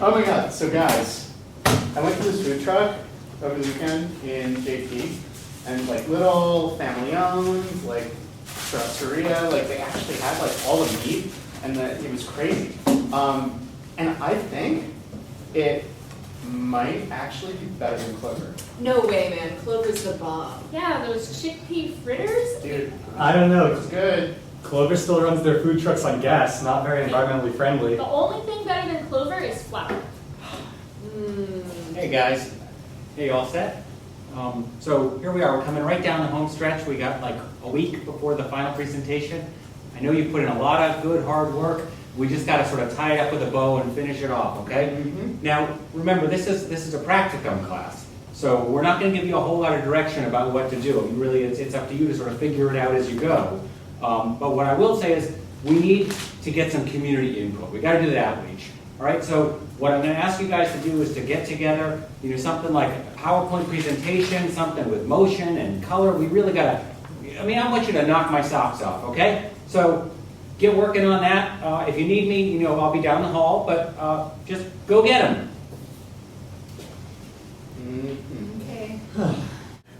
Oh my god, so guys, I went to this food truck over the weekend in JP, and like little family owned, like trattoria, like they actually had like all the meat, and it was crazy. And I think it might actually be better than Clover. No way, man. Clover's the bomb. Yeah, those chickpea fritters. Dude, I don't know. it's good. Clover still runs their food trucks on gas, not very environmentally friendly. The only thing better than Clover is flour. Hey guys, hey, all set? So here we are, we're coming right down the home stretch. We got like a week before the final presentation. I know you put in a lot of good hard work. We just got to sort of tie it up with a bow and finish it off, okay? Mm-hmm. Now, remember, this is a practicum class. So we're not going to give you a whole lot of direction about what to do. Really, it's up to you to sort of figure it out as you go. But what I will say is we need to get some community input. We got to do the outreach. All right, so what I'm going to ask you guys to do is to get together, something like a PowerPoint presentation, something with motion and color. We really got to, I want you to knock my socks off, okay? So get working on that. If you need me, I'll be down the hall, but just go get them. Okay.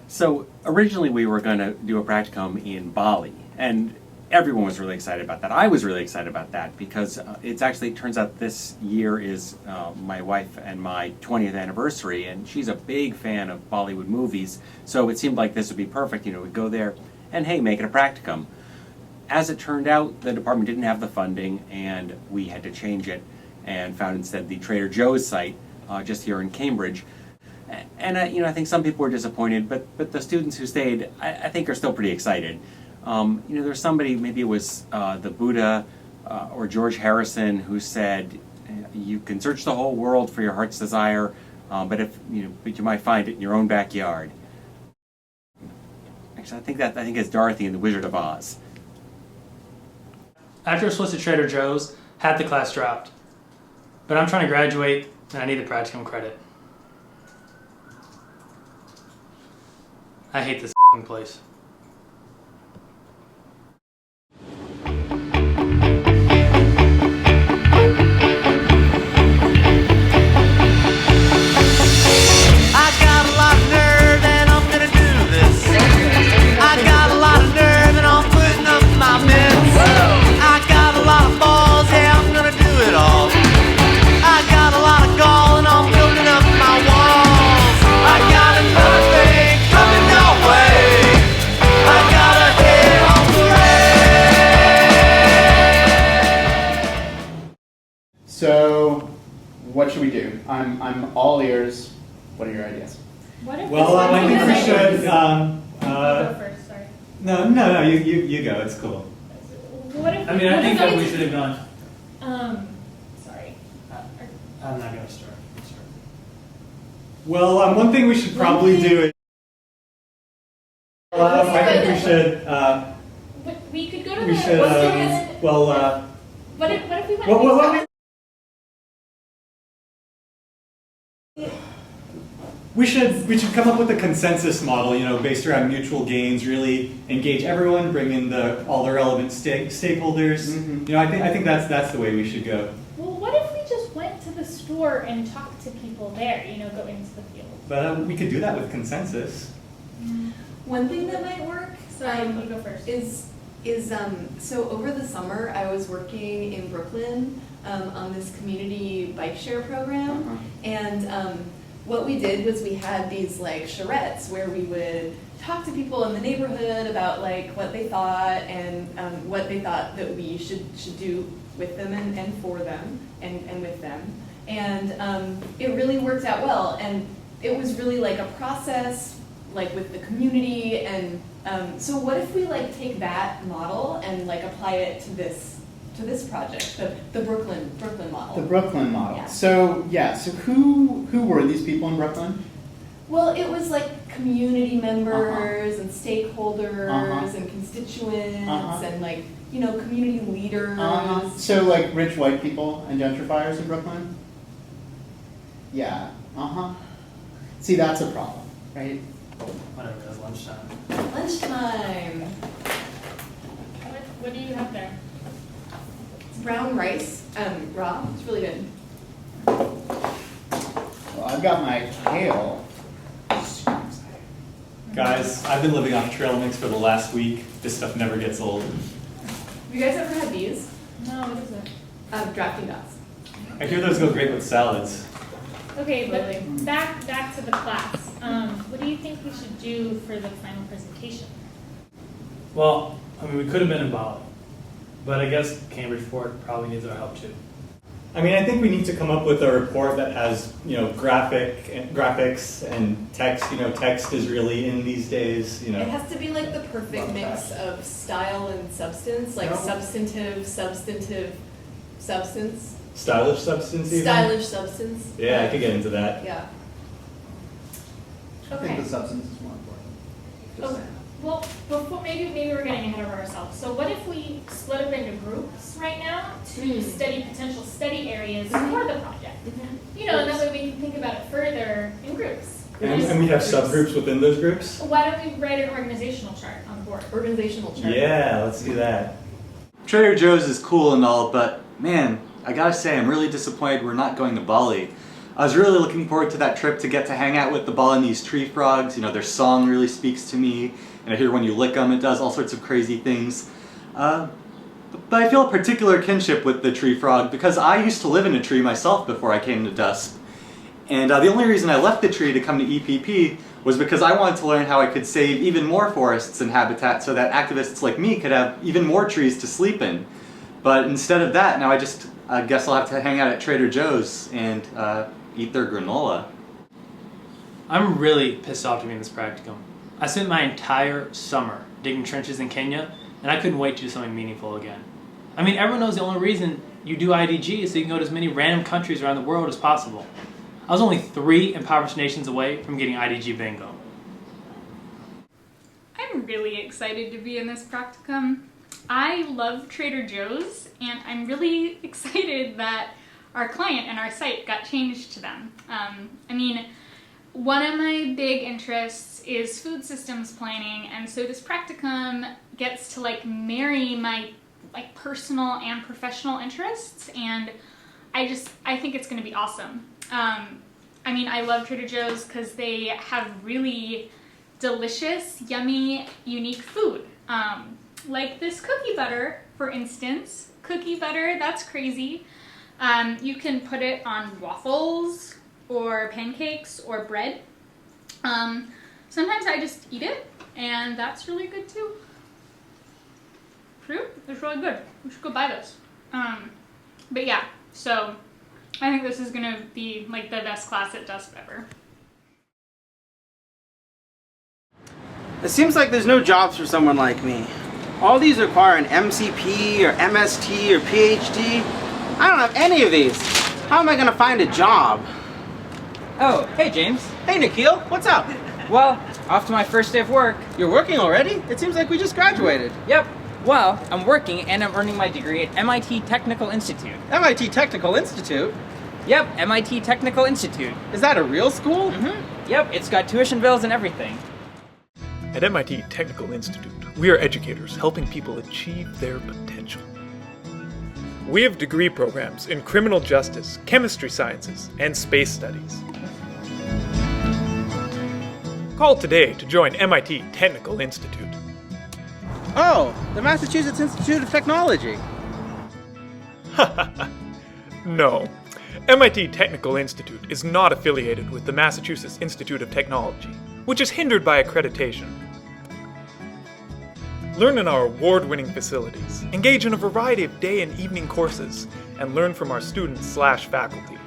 So originally we were going to do a practicum in Bali, and everyone was really excited about that. I was really excited about that because it turns out this year is my wife and my 20th anniversary, and she's a big fan of Bollywood movies, so it seemed like this would be perfect. We'd go there and, hey, make it a practicum. As it turned out, the department didn't have the funding, and we had to change it and found instead the Trader Joe's site just here in Cambridge. And I think some people were disappointed, but the students who stayed, I think, are still pretty excited. There's somebody, maybe it was the Buddha or George Harrison, who said, "You can search the whole world for your heart's desire, but you might find it in your own backyard." Actually, I think it's Dorothy in The Wizard of Oz. After a switch to Trader Joe's, half the class dropped. But I'm trying to graduate, and I need the practicum credit. I hate this place. So, what should we do? I'm all ears. What are your ideas? What if Well, I think we should. I'll go first. Sorry. No, you go. It's cool. What if? I think that we should have gone. Sorry. I'm not going to start. Well, one thing we should probably do is. I think we should. We could go to We the. should. What if we went? What we should come up with a consensus model, based around mutual gains. Really engage everyone, bring in all the relevant stakeholders. Mm-hmm. I think that's the way we should go. Well, what if we just went to the store and talked to people there? Go into the field. But we could do that with consensus. One thing that might work You go first. is so over the summer I was working in Brooklyn on this community bike share program, and what we did was we had these like charrettes where we would talk to people in the neighborhood about like what they thought and what they thought that we should do with them and for them and with them, and it really worked out well, and it was really like a process like with the community, and so what if we like take that model and like apply it to this project, the Brooklyn model. The Brooklyn model. Yeah. So who were these people in Brooklyn? Well, it was like community members and stakeholders and constituents and like community leaders. So like rich white people and gentrifiers in Brooklyn? Yeah. See, that's a problem, right? Whatever, it's lunchtime. Lunchtime. What do you have there? It's brown rice, raw. It's really good. I've got my kale. Guys, I've been living off trail mix for the last week. This stuff never gets old. Have you guys ever had these? No, what is it? Drafting dots. I hear those go great with salads. Okay, Totally. but back to the class. What do you think we should do for the final presentation? Well, I mean, we could have been in Bali, but I guess Cambridge Fort probably needs our help too. I mean, I think we need to come up with a report that has, graphics and text. Text is really in these days. It has to be like the perfect mix of style and substance, like substantive, substance. Stylish substance. Even? Stylish substance. Yeah, I could get into that. Yeah. I think Okay. the substance is more important. Just Okay. saying. Well, before maybe we're getting ahead of ourselves. So what if we split up into groups right now to study potential study areas for the project? And that way we can think about it further in groups. And we have subgroups within those groups. Why don't we write an organizational chart on the board? Organizational chart. Yeah, let's do that. Trader Joe's is cool and all, but man, I gotta say I'm really disappointed we're not going to Bali. I was really looking forward to that trip to get to hang out with the Balinese tree frogs. Their song really speaks to me, and I hear when you lick them it does all sorts of crazy things. But I feel a particular kinship with the tree frog because I used to live in a tree myself before I came to DUSP. And the only reason I left the tree to come to EPP was because I wanted to learn how I could save even more forests and habitat so that activists like me could have even more trees to sleep in. But instead of that, now I guess I'll have to hang out at Trader Joe's and eat their granola. I'm really pissed off to be in this practicum. I spent my entire summer digging trenches in Kenya, and I couldn't wait to do something meaningful again. I mean, everyone knows the only reason you do IDG is so you can go to as many random countries around the world as possible. I was only 3 impoverished nations away from getting IDG bingo. I'm really excited to be in this practicum. I love Trader Joe's, and I'm really excited that our client and our site got changed to them. One of my big interests is food systems planning, and so this practicum gets to marry my personal and professional interests, and I think it's going to be awesome. I love Trader Joe's because they have really delicious, yummy, unique food. Like this cookie butter, for instance. Cookie butter, that's crazy. You can put it on waffles or pancakes or bread. Sometimes I just eat it, and that's really good too. True, it's really good. We should go buy this. But yeah, so I think this is gonna be the best class at DUSP ever. It seems like there's no jobs for someone like me. All these require an MCP or MST or PhD. I don't have any of these. How am I gonna find a job? Oh, hey James. Hey Nikhil, what's up? Well, off to my first day of work. You're working already? It seems like we just graduated. Yep. Well, I'm working and I'm earning my degree at MIT Technical Institute. MIT Technical Institute? Yep, MIT Technical Institute. Is that a real school? Yep, it's got tuition bills and everything. At MIT Technical Institute, we are educators helping people achieve their potential. We have degree programs in criminal justice, chemistry sciences, and space studies. Call today to join MIT Technical Institute. Oh, the Massachusetts Institute of Technology. No, MIT Technical Institute is not affiliated with the Massachusetts Institute of Technology, which is hindered by accreditation. Learn in our award-winning facilities, engage in a variety of day and evening courses, and learn from our students/faculty.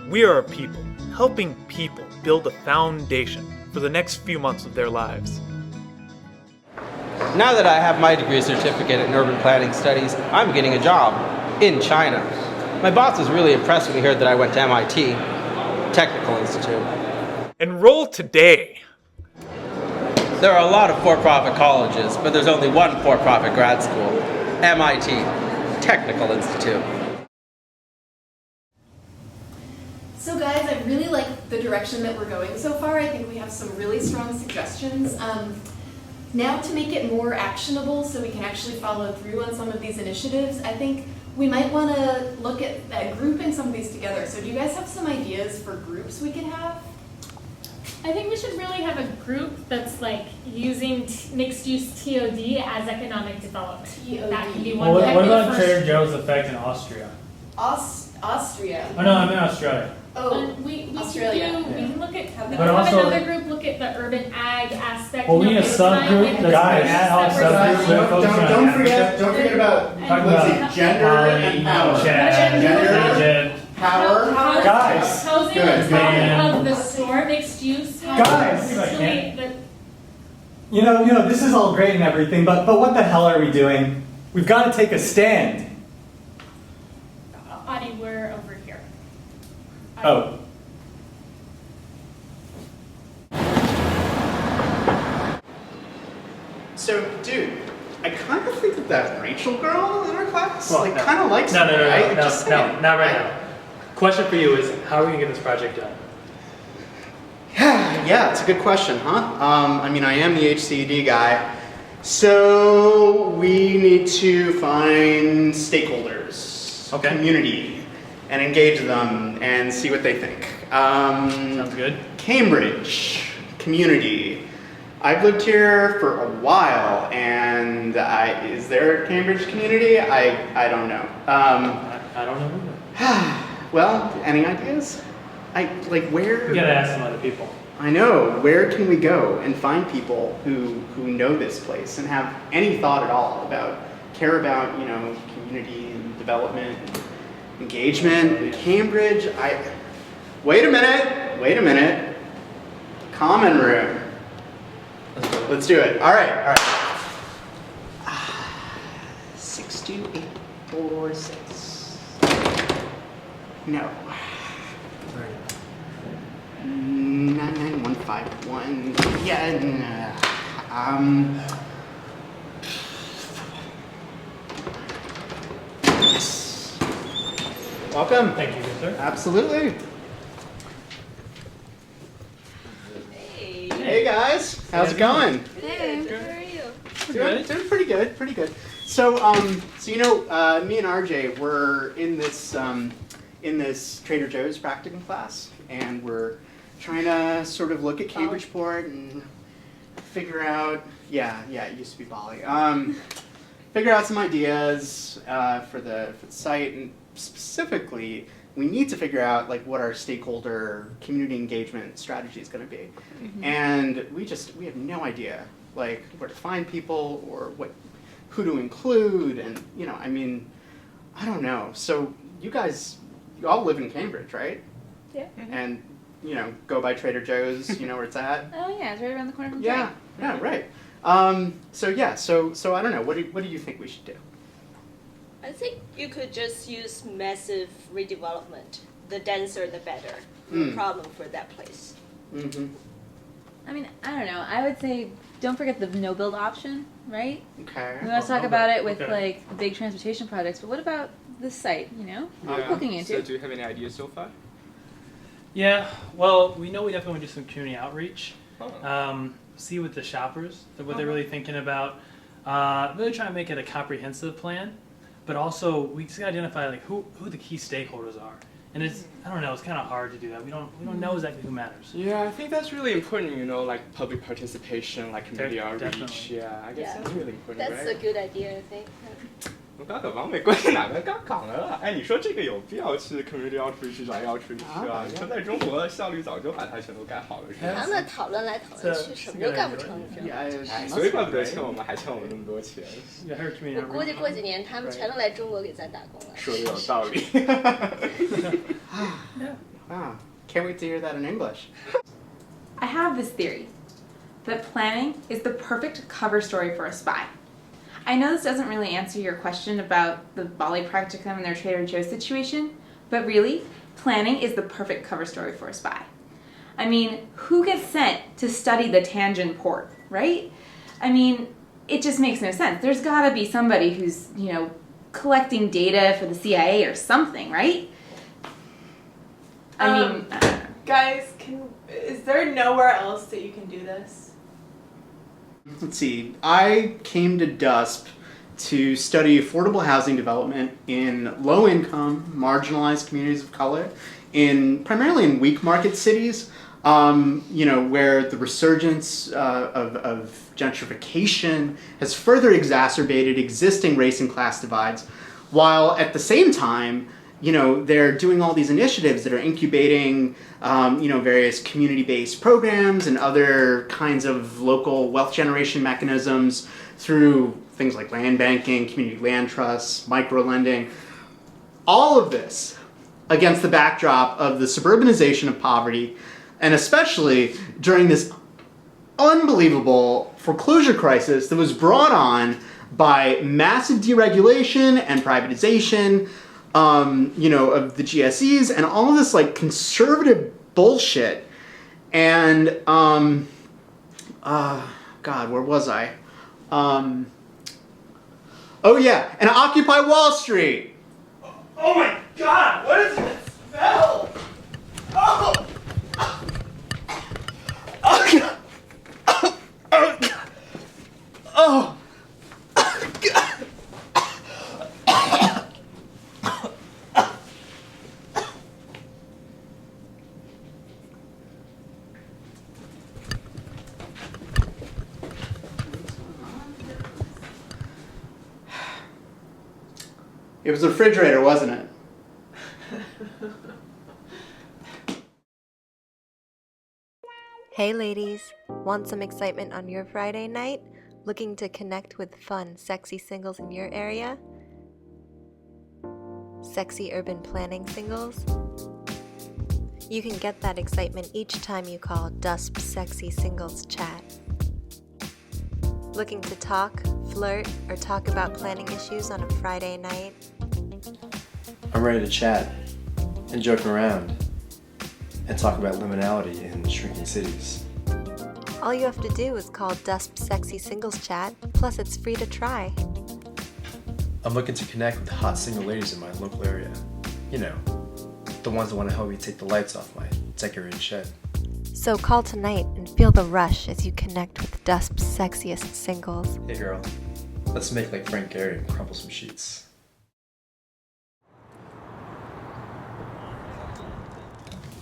We are a people, helping people build a foundation for the next few months of their lives. Now that I have my degree certificate in urban planning studies, I'm getting a job in China. My boss was really impressed when he heard that I went to MIT Technical Institute. Enroll today! There are a lot of for-profit colleges, but there's only one for-profit grad school, MIT Technical Institute. So guys, I really like the direction that we're going so far. I think we have some really strong suggestions. Now to make it more actionable so we can actually follow through on some of these initiatives, I think we might want to look at grouping some of these together. So do you guys have some ideas for groups we could have? I think we should really have a group that's like using mixed-use TOD as economic development. TOD. That can be one. Well, that what can be the about first. Trader Joe's effect in Austria? Austria. Oh no, I mean Australia. Oh, We Australia. Can we can look at But have also- another group look at the urban ag aspect. Well, we need a over time subgroup with that's the ad hoc space that we're subgroup. seeing. Don't forget about, let's see, gender and power. Gender, power. Guys. Housing Good. on top Man. of the store, mixed use. Guys. Really, You know, this is all great and everything, but what the hell are we doing? We've got to take a stand. Audie, we're over here. Oh. So, dude, I kind of think that Rachel girl in our class, Well, like, no. kind of likes me, right? Just saying. not right now. Question for you is, how are we gonna get this project done? Yeah, it's a good question, huh? I mean, I am the HCD guy. So we need to find stakeholders, Okay. community, and engage them and see what they think. Sounds good. Cambridge, community. I've lived here for a while, and is there a Cambridge community? I don't know. I don't know either. Well, any ideas? Where? We gotta ask some other people. I know. Where can we go and find people who know this place and have any thought at all care about, community and development and engagement? Cambridge, wait a minute. Common room. Let's do it. All right. 62846. No. 99151. Yeah. Yes. Welcome. Thank you, good sir. Absolutely. Hey guys, how's it going? Hey. Doing pretty good. So, me and RJ, we're in this Trader Joe's practicum class, and we're trying to sort of look at Cambridgeport and figure out, it used to be Bali. Figure out some ideas for the site, and specifically, we need to figure out what our stakeholder community engagement strategy is going to be. Mm-hmm. And we have no idea where to find people or who to include, and I don't know. So you all live in Cambridge, right? Yeah. Mm-hmm. And go by Trader Joe's, where it's at. Oh yeah, it's right around the corner from Yeah, right. So I don't know. What do you think we should do? I think you could just use massive redevelopment. The denser, the better. No problem for that place. Mm-hmm. I mean, I don't know. I would say don't forget the no build option, right? Okay. We want to talk about it with Okay. big transportation projects, but what about this site? What are we Yeah. looking into? So do you have any ideas so far? Yeah, well, we know we definitely want to do some community outreach. Oh. See what the shoppers, what they're really thinking about. Really try and make it a comprehensive plan, but also we just gotta identify who the key stakeholders are. And it's it's kind of hard to do that. We don't know exactly who matters. Yeah, I think that's really important, public participation, community outreach. Definitely. Yeah, I guess that's really important, That's right? a good idea, I think. 我刚和王美贵哪个刚讲了啦？哎，你说这个有必要去 community outreach 来 outreach 是吧？你说在中国效率早就把它全都干好了，是吧？他们讨论来讨论去，什么都干不成，你知道吗？哎，所以怪不得欠我们那么多钱。我估计过几年他们全都来中国给咱打工了。说的有道理。Wow. Can't wait to hear that in English. I have this theory that planning is the perfect cover story for a spy. I know this doesn't really answer your question about the Bali practicum and their Trader Joe's situation, but really, planning is the perfect cover story for a spy. I mean, who gets sent to study the Tianjin port, right? I mean, it just makes no sense. There's gotta be somebody who's, collecting data for the CIA or something, right? I don't know. Guys, is there nowhere else that you can do this? Let's see. I came to DUSP to study affordable housing development in low-income, marginalized communities of color, primarily in weak market cities, where the resurgence of gentrification has further exacerbated existing race and class divides, while at the same time, they're doing all these initiatives that are incubating, various community-based programs and other kinds of local wealth generation mechanisms through things like land banking, community land trusts, micro-lending. All of this against the backdrop of the suburbanization of poverty, and especially during this unbelievable foreclosure crisis that was brought on by massive deregulation and privatization, of the GSEs and all of this like conservative bullshit. And God, where was I? Oh yeah, and Occupy Wall Street. Oh my God, what is that smell? Oh! Oh God! Oh God! Oh! It was a refrigerator, wasn't it? Hey ladies, want some excitement on your Friday night? Looking to connect with fun, sexy singles in your area? Sexy urban planning singles? You can get that excitement each time you call DUSP Sexy Singles Chat. Looking to talk, flirt, or talk about planning issues on a Friday night? I'm ready to chat and joke around and talk about liminality in shrinking cities. All you have to do is call DUSP Sexy Singles Chat, plus it's free to try. I'm looking to connect with hot single ladies in my local area. You know, the ones that want to help me take the lights off my decorated shed. So call tonight and feel the rush as you connect with DUSP's sexiest singles. Hey girl, let's make like Frank Gehry and crumple some sheets.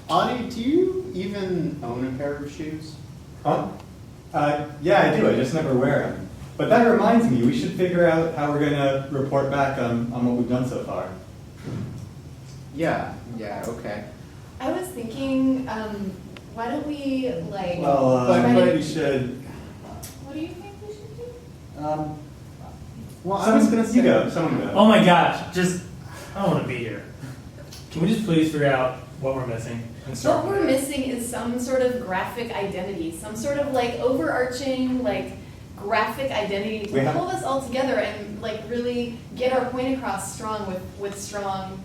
Audie, do you even own a pair of shoes? Huh? Yeah, I do. I just never wear them. But that reminds me, we should figure out how we're going to report back on what we've done so far. Yeah, okay. I was thinking, why don't we, like... Well, but we should... What do you think we should do? Well, I was gonna say... You go, someone go. Oh my gosh, I don't want to be here. Can we just please figure out what we're missing? What we're missing is some sort of graphic identity, some sort of like overarching like graphic identity to hold us all together and like really get our point across strong with strong,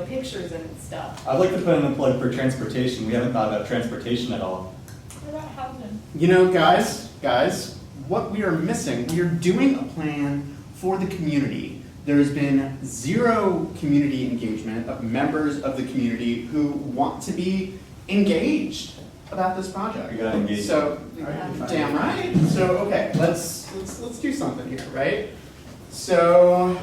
pictures and stuff. I'd like to put in a plug for transportation. We haven't thought about transportation at all. What about housing? Guys, what we are missing, we are doing a plan for the community. There's been zero community engagement of members of the community who want to be engaged about this project. We gotta engage. So, damn right. So, okay, let's do something here, right? So,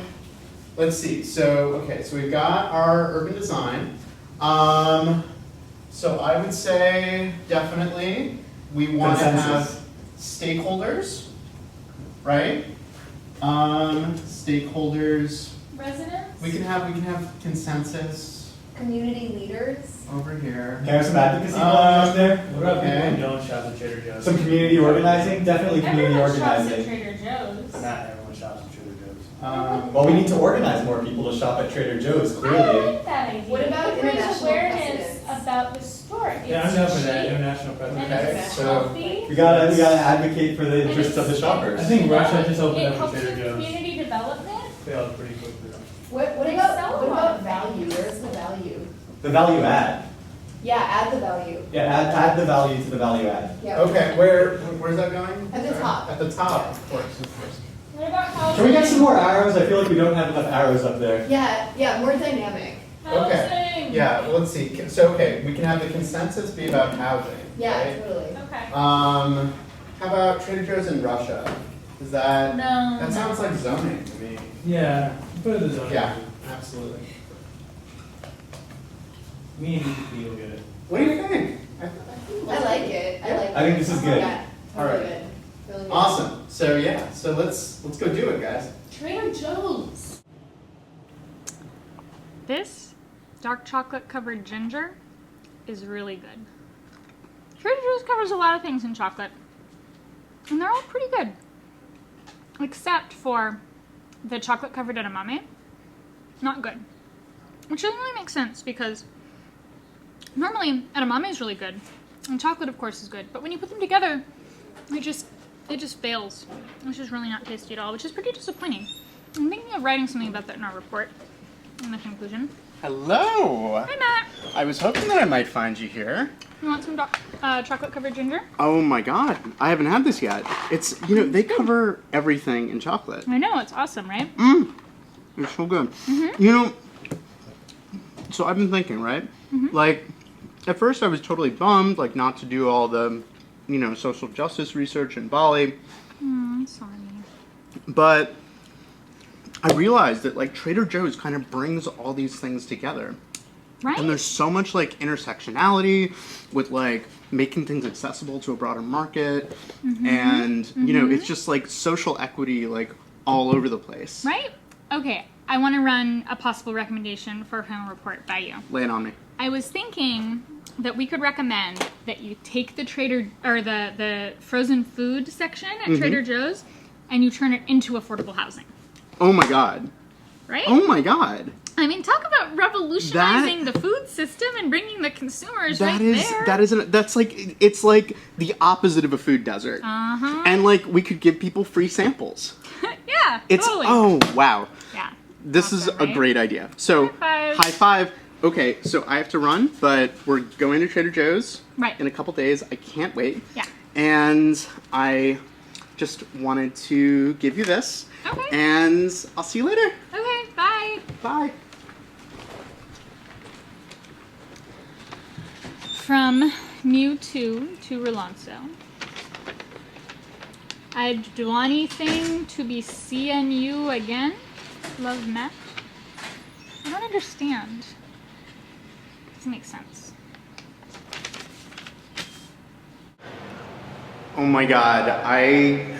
let's see. So we've got our urban design. So I would say definitely we want to have stakeholders, right? Stakeholders. Residents? We can have consensus. Community leaders. Over here. Can I have some advocacy going on there? What about people who don't shop at Trader Joe's? Some community organizing? Definitely community Everyone shops organizing. at Trader Joe's. Not everyone shops at Trader Joe's. Well, we need to organize more people to shop at Trader Joe's, I clearly. like that idea. What about It brings international awareness precedents? about the store. Yeah, I'm down for that. International And president. it's so healthy. We gotta advocate for the interests of the shoppers. I think Russia just opened It up helps for Trader with Joe's. community development. Failed pretty quickly. What They about sell what a lot about of value? Where's the value? The value add. Yeah, add the value. Yeah, add the value to the value add. Yeah. Okay, where's that going? At the top. At the top, of course. What about housing? Can we get some more arrows? I feel like we don't have enough arrows up there. Yeah, more dynamic. Okay. Yeah, well, let's see. So, okay, we can have the consensus be about housing. Yeah, right? totally. Okay. How about Trader Joe's in Russia? Is that, No. that sounds like zoning to me. Yeah, put it as zoning. Yeah, absolutely. Me and DUSP will get it. What do you think? I like it. I like it. I think this is good. Yeah, All totally right. good. Really good. Awesome. So yeah, so let's go do it, guys. Trader Joe's. This dark chocolate covered ginger is really good. Trader Joe's covers a lot of things in chocolate, and they're all pretty good. Except for the chocolate covered edamame. Not good. Which doesn't really make sense because normally edamame is really good, and chocolate of course is good, but when you put them together, it just fails. It's just really not tasty at all, which is pretty disappointing. I'm thinking of writing something about that in our report. In the conclusion. Hello. Hi, Matt. I was hoping that I might find you here. You want some chocolate covered ginger? Oh my god, I haven't had this yet. It's, you know, they cover everything in chocolate. I know, it's awesome, right? It's so good. Mm-hmm. You know, so I've been thinking, right? Mhm. Like, at first I was totally bummed, like, not to do all the, you know, social justice research in Bali. Sorry. But I realized that, like, Trader Joe's kind of brings all these things together. Right. And there's so much, like, intersectionality with, like, making things accessible to a broader market. And, you know, it's just, like, social equity, like, all over the place. Right? Okay, I want to run a possible recommendation for a final report by you. Lay it on me. I was thinking that we could recommend that you take the the frozen food section at Trader Joe's and you turn it into affordable housing. Oh my god. Right? Oh my god. I mean, talk about revolutionizing the food system and bringing the consumers right there. That's like, it's like the opposite of a food desert. Uh-huh. And like, we could give people free samples. Yeah, It's, totally. oh wow. Yeah. This is a great idea. So, high five. Okay, so I have to run, but we're going to Trader Joe's Right. in a couple days. I can't wait. Yeah. And I just wanted to give you this. Okay. And I'll see you later. Okay, bye. Bye. From Mewtwo to Rolonzo. I'd do anything to be seeing you again. Love, Matt. I don't understand. Doesn't make sense. Oh my god, I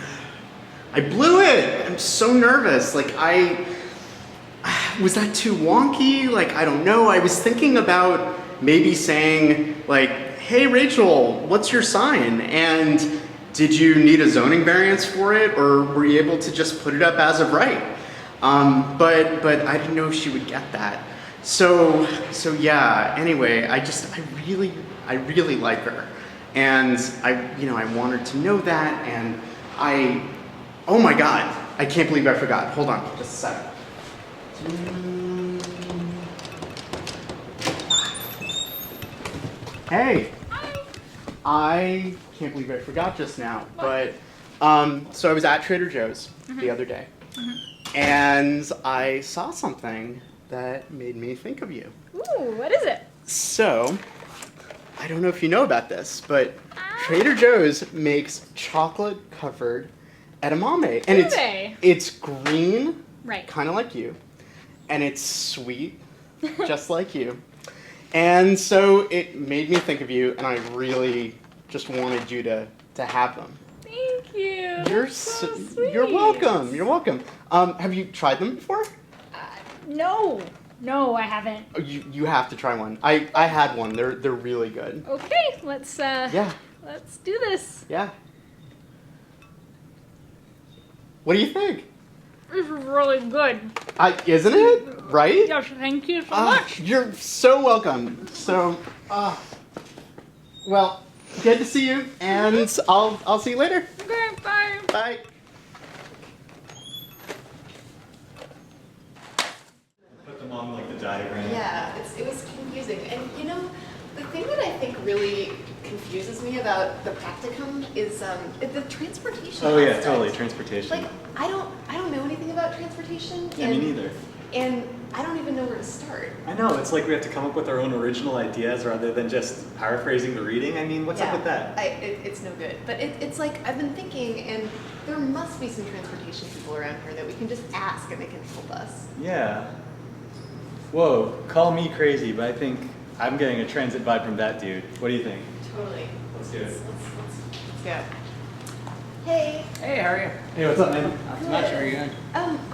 blew it! I'm so nervous. Like, was that too wonky? Like, I don't know. I was thinking about maybe saying, like, hey Rachel, what's your sign? And did you need a zoning variance for it? Or were you able to just put it up as of right? But I didn't know if she would get that. So yeah, anyway, I really like her. And I want her to know that, and oh my god, I can't believe I forgot. Hold on, just a second. Hey. I can't believe I forgot just now, but so I was at Trader Joe's the other day, and I saw something that made me think of you. Ooh, what is it? So, I don't know if you know about this, but Trader Joe's makes chocolate-covered edamame, and it's green, right? Kind of like you, and it's sweet, just like you. And so it made me think of you, and I really just wanted you to have them. Thank you. You're so sweet. You're welcome. You're welcome. Have you tried them before? No, I haven't. You have to try one. I had one. They're really good. Okay, let's let's do this. Yeah. What do you think? This is really good. Isn't it? Right? Yes, thank you so much. You're so welcome. So, well, good to see you, and I'll see you later. Okay, bye. Bye. Put them on like the diagram. Yeah, it was confusing. And you know, the thing that I think really confuses me about the practicum is the transportation. Oh yeah, aspect. totally, transportation. Like I don't know anything about transportation. Yeah, me neither. And I don't even know where to start. I know, it's like we have to come up with our own original ideas rather than just paraphrasing the reading. I mean, what's up with that? It's no good. But it's like, I've been thinking, and there must be some transportation people around here that we can just ask and they can help us. Yeah. Whoa, call me crazy, but I think I'm getting a transit vibe from that dude. What do you think? Totally. Let's do it. Let's go. Hey. Hey, how are you? Hey, what's up, man? Not too much. How are you doing?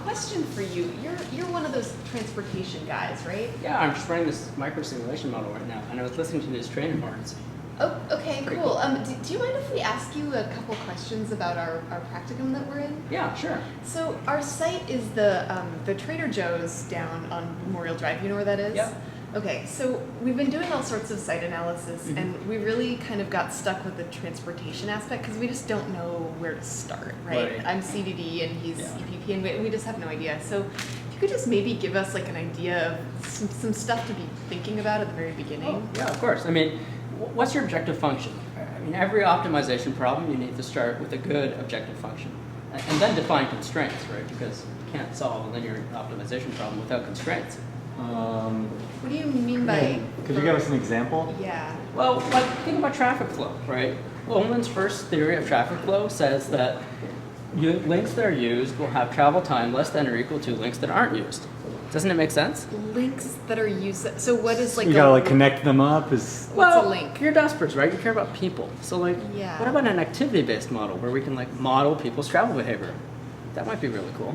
Question for you. You're one of those transportation guys, right? Yeah, I'm just running this micro simulation model right now, and I was listening to these training horns. Oh, okay, Pretty cool. cool. Do you mind if we ask you a couple questions about our practicum that we're in? Yeah, sure. So our site is the Trader Joe's down on Memorial Drive. You know where that is? Yeah. Okay, so we've been doing all sorts of site analysis, and we really kind of got stuck with the transportation aspect because we just don't know where to start, right? I'm CDD and he's EPP, and we just have no idea. So if you could just maybe give us like an idea of some stuff to be thinking about at the very beginning. Yeah, of course. I mean, what's your objective function? I mean, every optimization problem, you need to start with a good objective function. And then define constraints, right? Because you can't solve a linear optimization problem without constraints. What do you mean by... Could you give us an example? Yeah. Well, like, think about traffic flow, right? Ullman's first theory of traffic flow says that links that are used will have travel time less than or equal to links that aren't used. Doesn't it make sense? Links that are used... So what is like... You gotta like connect them up? What's well, a link? You're DUSPers, right? You care about people. So like, Yeah. what about an activity-based model where we can like model people's travel behavior? That might be really cool.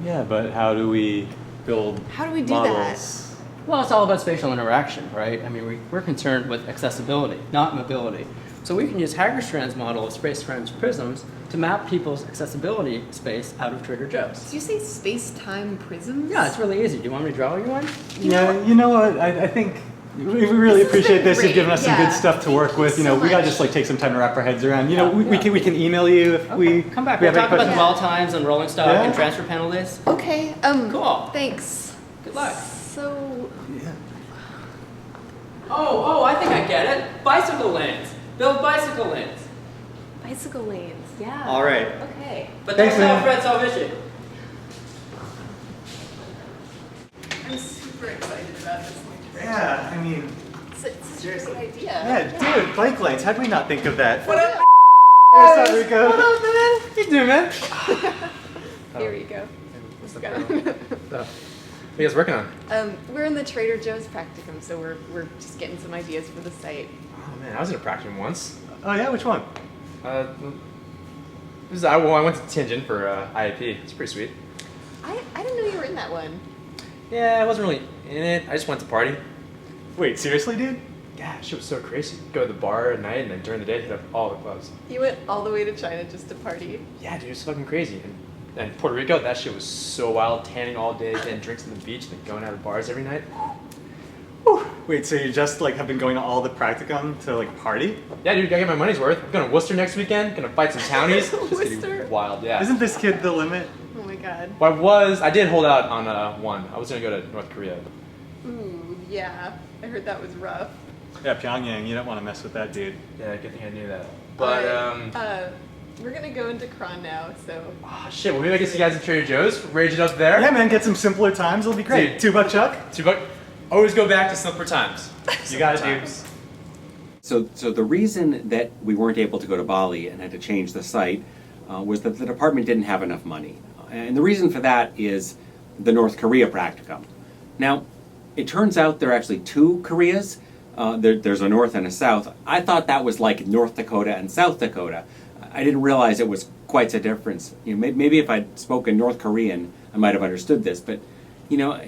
Yeah, but how do we build How do we do models? Well, it's all about spatial interaction, right? I mean, we're concerned with accessibility, not mobility. So we can use Hagerstrand's model of space times prisms to map people's accessibility space out of Trader Joe's. Did you say space-time prisms? Yeah, it's really easy. Do you want me to draw you one? You know what? I think we really appreciate this. You've given us some good stuff to work with. You know, we gotta just like take some time to wrap our heads around. You know, we can email you if we come back. We We'll have talk any about dwell times and rolling stock and transfer penalties. Okay. Cool. Thanks. Good luck. So. Oh, I think I get it. Bicycle lanes. Build bicycle lanes. Bicycle lanes. Yeah. All right. Okay. But Thanks, don't tell man. Fred Salvici. I'm super excited about this new direction. Yeah, I mean, It's a great idea. yeah, dude, bike lanes. How'd we not think of that? What up? What's up, Rico? What up, man? What you doing, man? Here you go. What's Let's up, go. What are you guys working on? We're in the Trader Joe's practicum, so we're just getting some ideas for the site. Oh man, I was in a practicum once. Oh yeah, which one? I went to Tianjin for IAP. It's pretty sweet. I didn't know you were in that one. Yeah, I wasn't really in it. I just went to party. Wait, seriously, dude? Yeah, shit was so crazy. Go to the bar at night and then during the day hit up all the clubs. You went all the way to China just to party. Yeah, dude, it's fucking crazy. And Puerto Rico, that shit was so wild. Tanning all day, getting drinks on the beach, then going out to bars every night. Wait, so you just like have been going to all the practicum to like party? Yeah, dude, gotta get my money's worth. I'm going to Worcester next weekend. Gonna fight some townies. Just gonna be Worcester? wild, yeah. Isn't this kid the limit? Oh my god. Well, I did hold out on one. I was gonna go to North Korea. Ooh, yeah. I heard that was rough. Yeah, Pyongyang. You don't want to mess with that dude. Yeah, good thing I knew that. But we're gonna go into Kron now, so. oh shit, well maybe I can see you guys at Trader Joe's. Rage it up there. Yeah, man, get some simpler times. It'll be great. Dude. $2 Chuck. $2. Always go back to simpler times. You got it, dude. So the reason that we weren't able to go to Bali and had to change the site was that the department didn't have enough money. And the reason for that is the North Korea practicum. Now, it turns out there are actually two Koreas. There's a North and a South. I thought that was like North Dakota and South Dakota. I didn't realize it was quite a difference. You know, maybe if I'd spoken North Korean, I might have understood this, but you know,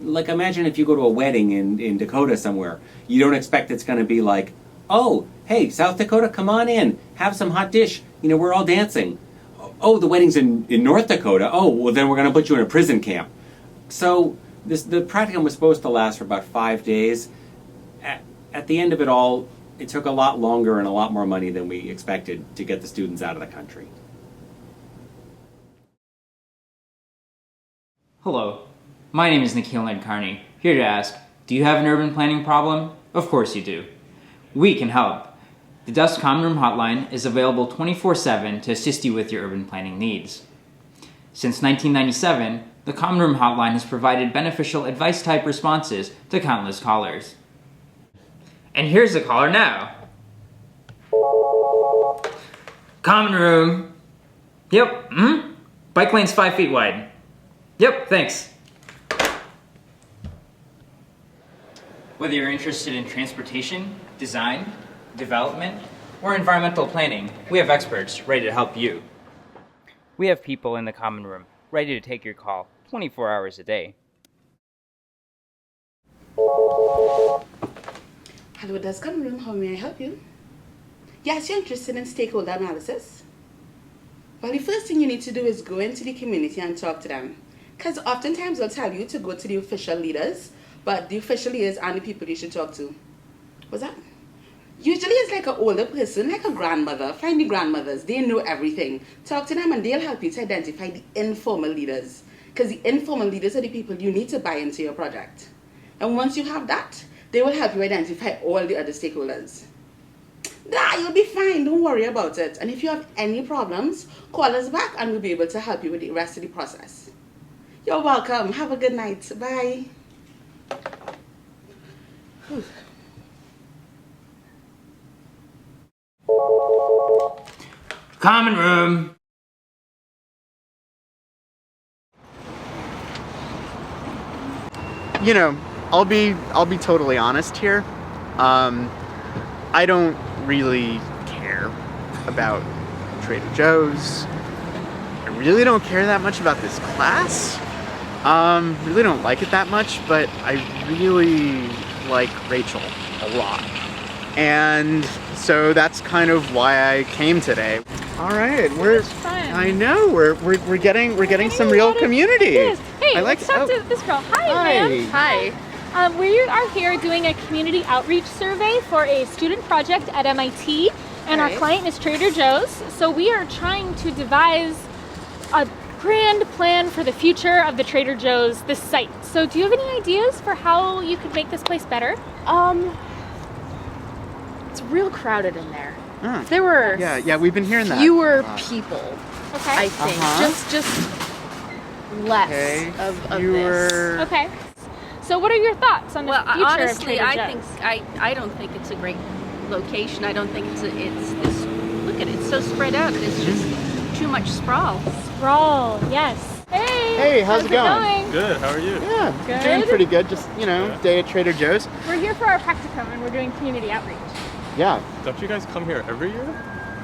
like imagine if you go to a wedding in Dakota somewhere, you don't expect it's going to be like, oh, hey, South Dakota, come on in, have some hot dish. You know, we're all dancing. Oh, the wedding's in North Dakota. Oh, well, then we're going to put you in a prison camp. So the practicum was supposed to last for about 5 days. At the end of it all, it took a lot longer and a lot more money than we expected to get the students out of the country. Hello, my name is Nikhil Nadkarni, here to ask, do you have an urban planning problem? Of course you do. We can help. The DUSP Common Room Hotline is available 24/7 to assist you with your urban planning needs. Since 1997, The Common Room hotline has provided beneficial advice-type responses to countless callers. And here's the caller now. Common Room. Yep, Bike lane's 5 feet wide. Yep, thanks. Whether you're interested in transportation, design, development, or environmental planning, we have experts ready to help you. We have people in the Common Room ready to take your call 24 hours a day. Hello, DUSP Common Room. How may I help you? Yes, you're interested in stakeholder analysis? Well, the first thing you need to do is go into the community and talk to them. Because oftentimes they'll tell you to go to the official leaders, but the official leaders aren't the people you should talk to. What's that? Usually it's like an older person, like a grandmother. Find the grandmothers. They know everything. Talk to them and they'll help you to identify the informal leaders. Because the informal leaders are the people you need to buy into your project. And once you have that, they will help you identify all the other stakeholders. Nah, you'll be fine. Don't worry about it. And if you have any problems, call us back and we'll be able to help you with the rest of the process. You're welcome. Have a good night. Bye. Whew. Common Room. You know, I'll be totally honest here. I don't really care about Trader Joe's. I really don't care that much about this class. Really don't like it that much, but I really like Rachel a lot. And so that's kind of why I came today. All right, I know we're getting some real community. Yes. Hey, I like let's talk to this girl. Hi, ma'am. Hi. We are here doing a community outreach survey for a student project at MIT, and our client is Trader Joe's. So we are trying to devise a grand plan for the future of the Trader Joe's, this site. So do you have any ideas for how you could make this place better? It's real crowded in there. There were yeah, we've been hearing that. fewer people, okay. I think. Just less of this. Okay. So what are your thoughts on the future honestly, of Trader Joe's? I don't think it's a great location. I don't think it's this. Look at it, it's so spread out. There's just too much sprawl. Sprawl, yes. Hey. Hey, how's it going? Good, how are you? Yeah, Good. doing pretty good. Just, day at Trader Joe's. We're here for our practicum and we're doing community outreach. Yeah. Don't you guys come here every year?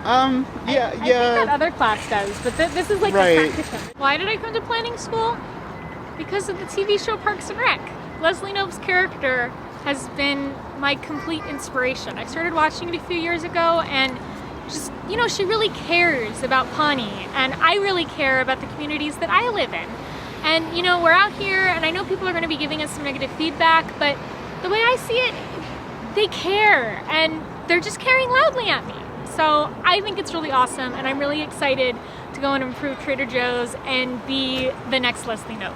I think that other class does, but this is like Right. a practicum. Why did I come to planning school? Because of the TV show Parks and Rec. Leslie Knope's character has been my complete inspiration. I started watching it a few years ago and just, she really cares about Pawnee, and I really care about the communities that I live in. And, we're out here, and I know people are going to be giving us some negative feedback, but the way I see it, they care, and they're just caring loudly at me. So I think it's really awesome, and I'm really excited to go and improve Trader Joe's and be the next Leslie Knope.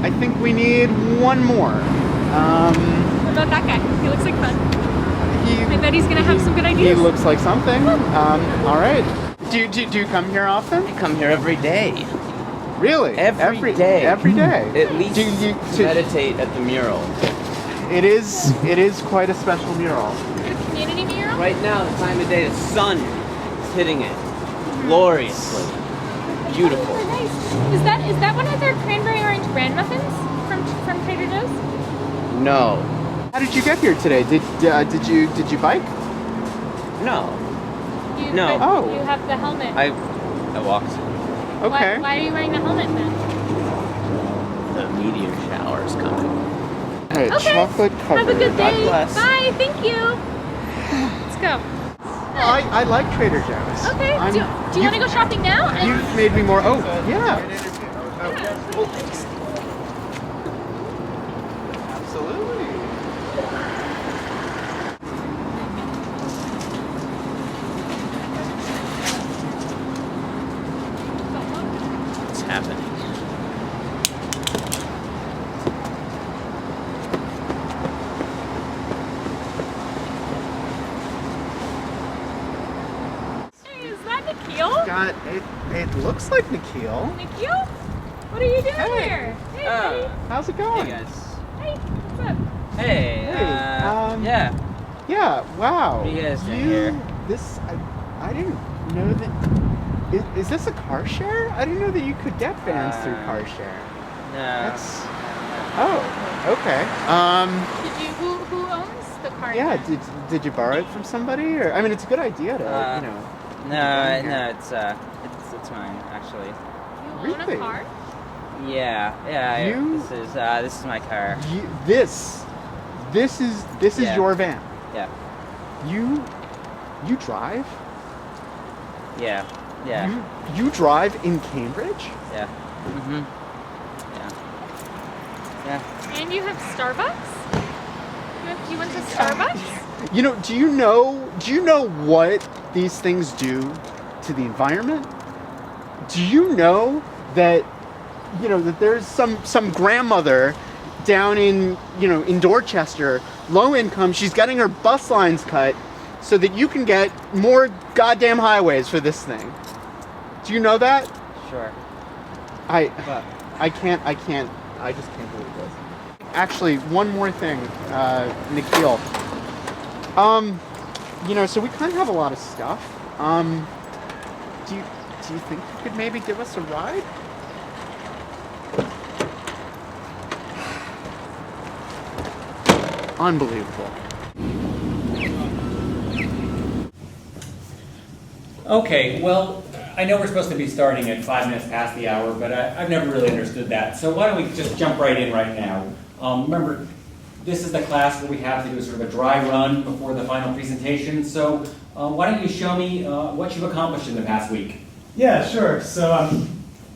I think we need one more. What about that guy? He looks like fun. I bet he's gonna have some good ideas. He looks like something. All right. Do you come here often? I come here every day. Really? Every day. Every day. At least to meditate at the mural. It is quite a special mural. The community mural? Right now, the time of day, the sun is hitting it gloriously. Beautiful. Oh, nice. Is that one of their cranberry orange bran muffins from Trader Joe's? No. How did you get here today? Did you bike? No. You No. have the helmet. I walked. Okay. Why are you wearing the helmet then? The meteor shower is coming. Alright, Okay. chocolate covered. Have a good day. God bless. Bye. Thank you. Let's go. I like Trader Joe's. Okay. Do you want to go shopping now? You've made me more. Oh, yeah. Absolutely. What's happening? Hey, is that Nikhil? It looks like Nikhil. Nikhil? What are you doing here? Hey, buddy. How's it going? Hey, guys. Hey, what's up? Hey, yeah. Yeah, wow. What are you guys doing here? This, I didn't know that. Is this a car share? I didn't know that you could get vans through car share. No. That's. Oh, okay. Who owns the car? Yeah, then? did you borrow it from somebody? Or, I mean, it's a good idea to, No, it's mine actually. You own a car? Yeah. This is my car. This is Yeah. your van. Yeah. You drive? Yeah. You drive in Cambridge? Yeah. Mhm. Yeah. And you have Starbucks? You went to Starbucks? Do you know what these things do to the environment? Do you know that that there's some grandmother down in Dorchester, low income, she's getting her bus lines cut so that you can get more goddamn highways for this thing. Do you know that? Sure. I just can't believe this. Actually, one more thing, Nikhil. So we kind of have a lot of stuff. Do you think you could maybe give us a ride? Unbelievable. Okay, well, I know we're supposed to be starting at 5 minutes past the hour, but I've never really understood that. So why don't we just jump right in right now? Remember, this is the class where we have to do sort of a dry run before the final presentation. So why don't you show me what you've accomplished in the past week? Yeah, sure. So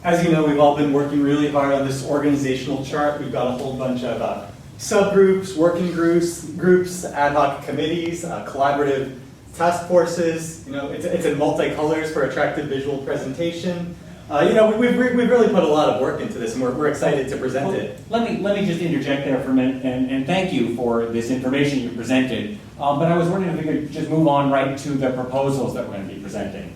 as you know, we've all been working really hard on this organizational chart. We've got a whole bunch of subgroups, working groups, ad hoc committees, collaborative task forces. It's in multicolors for attractive visual presentation. We've really put a lot of work into this, and we're excited to present it. Let me just interject there for a minute, and thank you for this information you presented. But I was wondering if we could just move on right to the proposals that we're going to be presenting.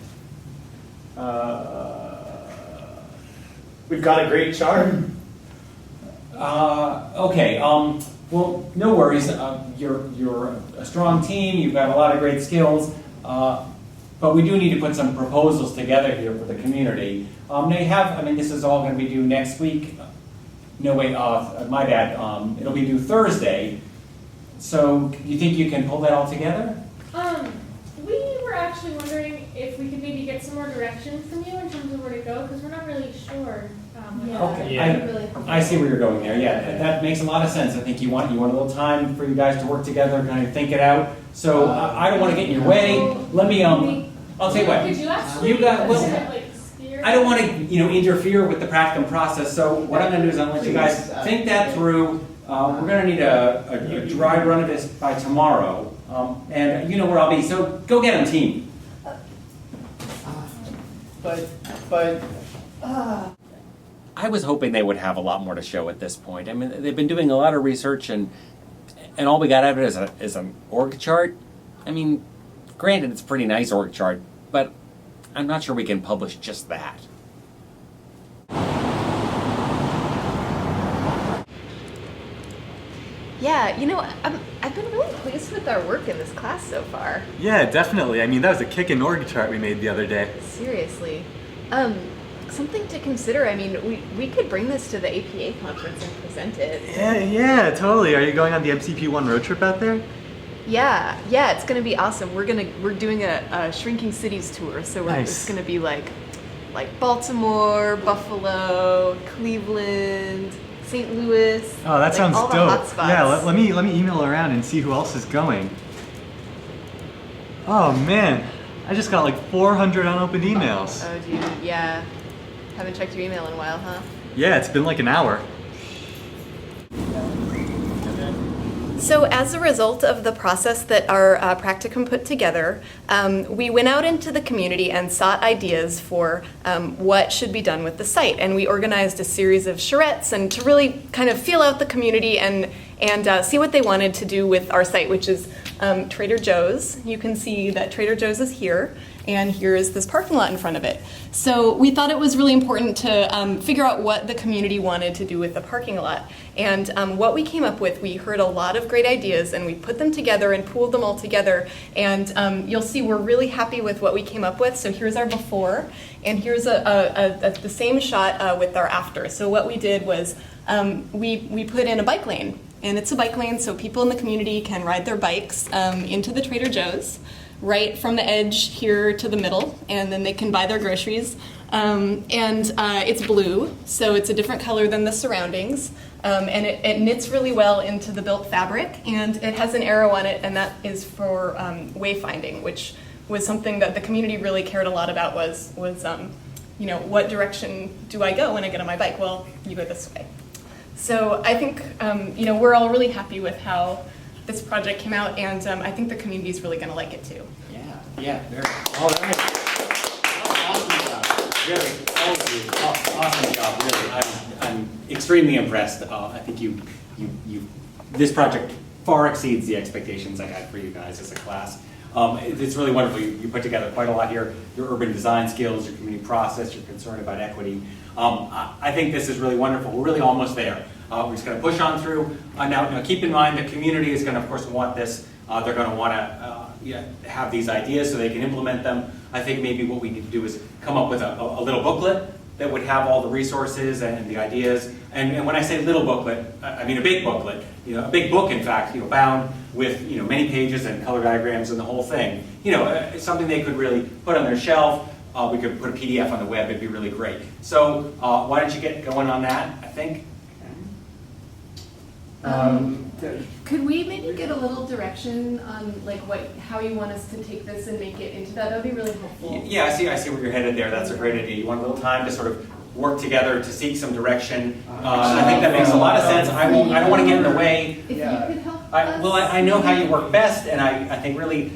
We've got a great chart. Okay. Well, no worries. You're a strong team. You've got a lot of great skills. But we do need to put some proposals together here for the community. This is all going to be due next week. No, wait, my bad. It'll be due Thursday. So, you think you can pull that all together? We were actually wondering if we could maybe get some more direction from you in terms of where to go, because we're not really sure. Okay, I see where you're going there. Yeah, that makes a lot of sense. I think you want a little time for you guys to work together, kind of think it out. So I don't want to get in your way. Let me I'll tell you what. Could you actually I don't want to interfere with the practicum process. So what I'm going to do is I'm going to let you guys think that through. We're going to need a dry run of this by tomorrow, and you know where I'll be. So go get them, team. I was hoping they would have a lot more to show at this point. I mean, they've been doing a lot of research, and all we got out of it is an org chart. I mean, granted, it's a pretty nice org chart, but I'm not sure we can publish just that. Yeah, I've been really pleased with our work in this class so far. Yeah, definitely. I mean, that was a kickin' org chart we made the other day. Seriously. Something to consider. I mean, we could bring this to the APA conference and present it. Yeah, totally. Are you going on the MCP1 road trip out there? Yeah, it's gonna be awesome. We're doing a shrinking cities tour, so it's gonna be like Baltimore, Buffalo, Cleveland, St. Louis. Oh, that sounds all dope. The hot spots. Yeah, let me email around and see who else is going. Oh man, I just got like 400 unopened emails. Oh, dude, yeah. Haven't checked your email in a while, huh? Yeah, it's been like an hour. So as a result of the process that our practicum put together, we went out into the community and sought ideas for what should be done with the site. And we organized a series of charrettes and to really kind of feel out the community and see what they wanted to do with our site, which is Trader Joe's. You can see that Trader Joe's is here. and here is this parking lot in front of it. So we thought it was really important to figure out what the community wanted to do with the parking lot. And what we came up with, we heard a lot of great ideas, and we put them together and pooled them all together. And you'll see we're really happy with what we came up with. So here's our before, and here's the same shot with our after. So what we did was we put in a bike lane. And it's a bike lane so people in the community can ride their bikes into the Trader Joe's, right from the edge here to the middle, and then they can buy their groceries. It's blue, so it's a different color than the surroundings, and it knits really well into the built fabric, and it has an arrow on it, and that is for wayfinding, which was something that the community really cared a lot about was what direction do I go when I get on my bike? Well, you go this way. So I think, we're all really happy with how this project came out, and I think the community is really going to like it too. Yeah, very all right. Awesome job. Really, all of you, awesome job, really. I'm extremely impressed. I think this project far exceeds the expectations I had for you guys as a class. It's really wonderful. You put together quite a lot here. Your urban design skills, your community process, your concern about equity. I think this is really wonderful. We're really almost there. We're just going to push on through. Now, keep in mind the community is going to, of course, want this. They're going to want to have these ideas so they can implement them. I think maybe what we need to do is come up with a little booklet that would have all the resources and the ideas. And when I say little booklet, I mean a big booklet. A big book, in fact, bound with many pages and color diagrams and the whole thing. It's something they could really put on their shelf. We could put a PDF on the web. It'd be really great. So why don't you get going on that? I think. Could we maybe get a little direction on how you want us to take this and make it into that? That would be really helpful. Yeah, I see where you're headed there. That's a great idea. You want a little time to sort of work together to seek some direction. I think that makes a lot of sense. I don't want to get in the way. If you could help I know how you work best, and I think really,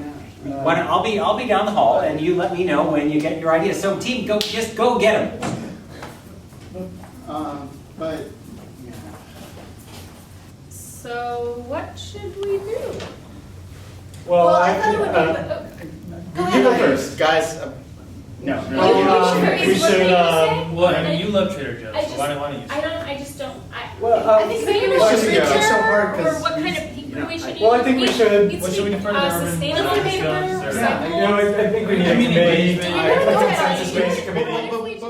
I'll be down the hall, and you let me know when you get your ideas. So team, just go get them. So what should we do? Well, I thought it would be. You go first, guys. No. We should. Well, I mean, you love Trader Joe's, so why don't you? I just don't. Well, I think maybe we it's should just so hard or 'cause, what kind of people we should. Well, I think we should. What should we defer to the urban sustainable design paper. skills, or- I think we need a committee. A consensus-based committee.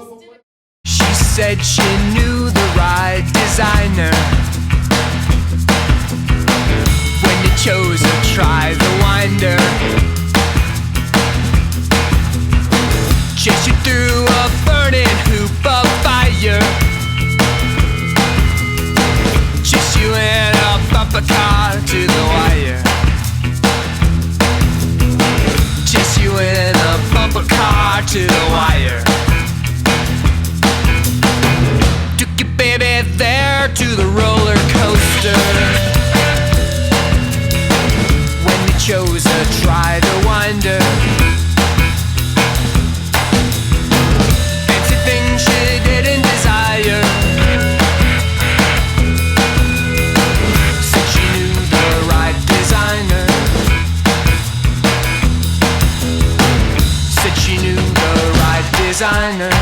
She said she knew the right designer when you chose to try the winder. Chase you through a burning hoop of fire. Chase you in a bumper car to the wire. Chase you in a bumper car to the wire. Took your baby there to the roller coaster when you chose to try the winder. Fancy things she didn't desire. Said she knew the right designer. Said she knew the right designer.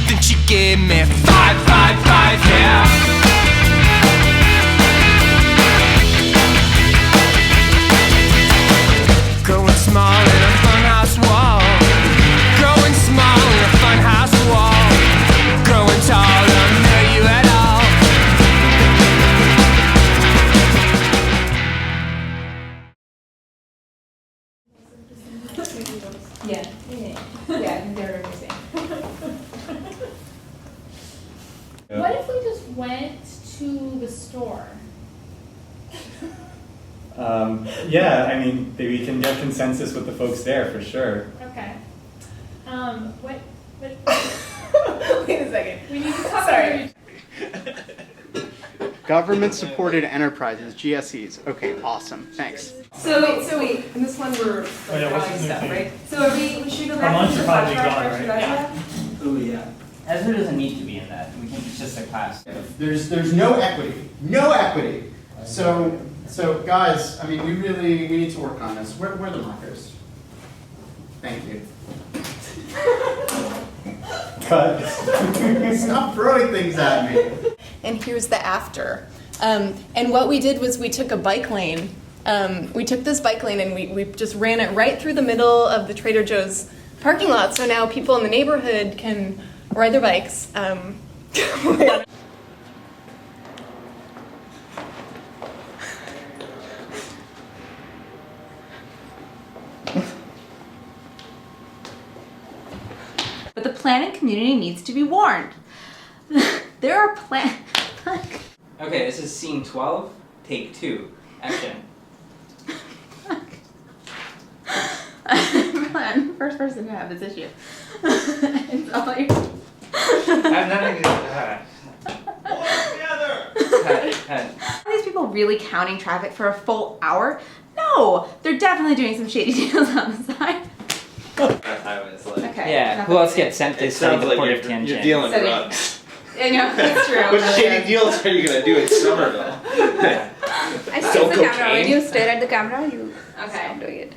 Then she gave me 5, 5, 5, yeah. Growing small in a funhouse wall. Growing small in a funhouse wall. Growing tall, don't know you at all. Yeah, they're amazing. What if we just went to the store? Yeah, I mean, we can get consensus with the folks there for sure. Okay. What? Wait a second. We need to talk Sorry. Government-supported enterprises, GSEs. Okay, awesome. Thanks. So wait, in this one we're drawing stuff, right? So should we go Our back lunch to are the probably flashcard gone, right? Oh yeah. Ezra doesn't need to be in that. We can, it's just a class. There's no equity. No equity. So So guys, I mean, we need to work on this. Where are the markers? Thank you. Cut. Stop throwing things at me. And here's the after. And what we did was we took a bike lane. We took this bike lane and we just ran it right through the middle of the Trader Joe's parking lot. So now people in the neighborhood can ride their bikes. But the planning community needs to be warned. There are Okay, this is scene 12, take 2, action. I'm the first person to have this issue. It's all your... I'm not even... Are these people really counting traffic for a full hour? No! They're definitely doing some shady deals on the side. Okay. Yeah, who else gets sent to study the port of Tianjin? You're dealing drugs. I know, that's true. What shady deals are you gonna do in Somerville? I see the camera. When you stare at the camera, you stop doing it.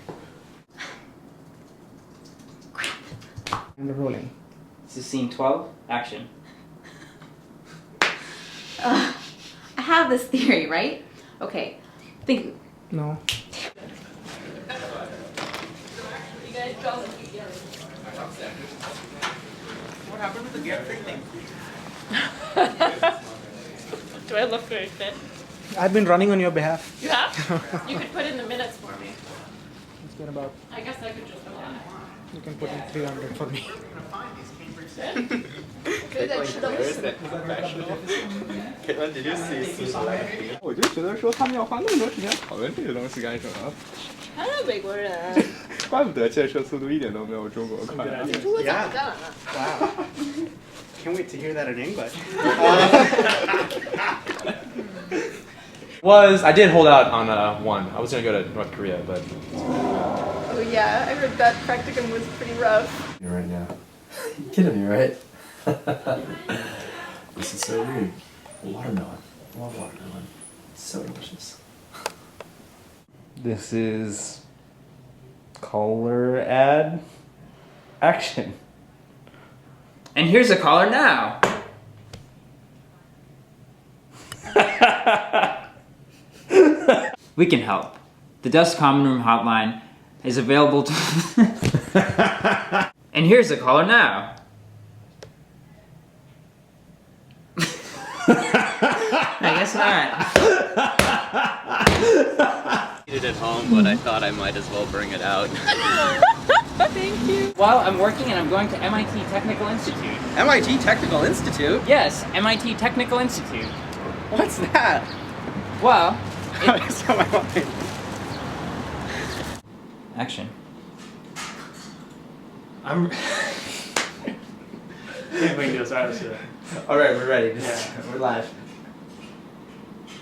And we're rolling. This is scene 12, action. I have this theory, right? Okay, think. No. What happened to the gear thing? Do I look very fit? I've been running on your behalf. You have? You could put in the minutes for me. It's been about. I guess I could just apply. You can put in 300 for me. Good, I should have listened. Caitlin, did you see Susan? 我就觉得说他们要花那么多时间讨论这个东西干什么？他是美国人。怪不得建设速度一点都没有中国快。中国早就干了。 Wow. Can't wait to hear that in English. I did hold out on one. I was gonna go to North Korea, but Oh yeah, I heard that practicum was pretty rough. you're right now. You're kidding me, right? This is so weird. Watermelon. I love watermelon. It's so delicious. This is caller ad action. And here's a caller now. We can help. The DUSP Common Room hotline is available to... And here's a caller now. I guess not. Eat it at home, but I thought I might as well bring it out. Thank you. Well, I'm working and I'm going to MIT Technical Institute. MIT Technical Institute? Yes, MIT Technical Institute. What's that? Well, it's on my mind. Action. I'm. Can't wait to do this. Alright, let's do it. Alright, we're ready. We're live.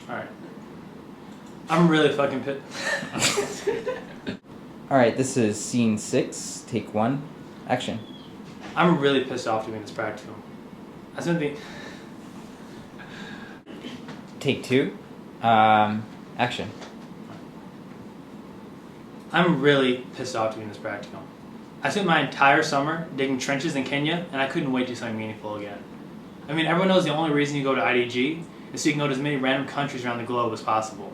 Alright. I'm really fucking pissed. Alright, this is scene 6, take 1, action. I'm really pissed off doing this practicum. I spent the... Take 2, action. I'm really pissed off doing this practicum. I spent my entire summer digging trenches in Kenya, and I couldn't wait to do something meaningful again. I mean, everyone knows the only reason you go to IDG is so you can go to as many random countries around the globe as possible.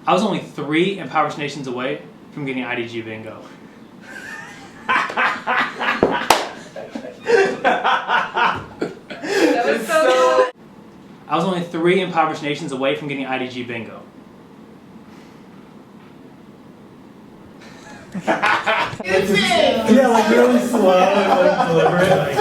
I was only 3 impoverished nations away from getting IDG bingo. That was so good. I was only 3 impoverished nations away from getting IDG bingo. Yeah, like really slow and like deliberate. Like.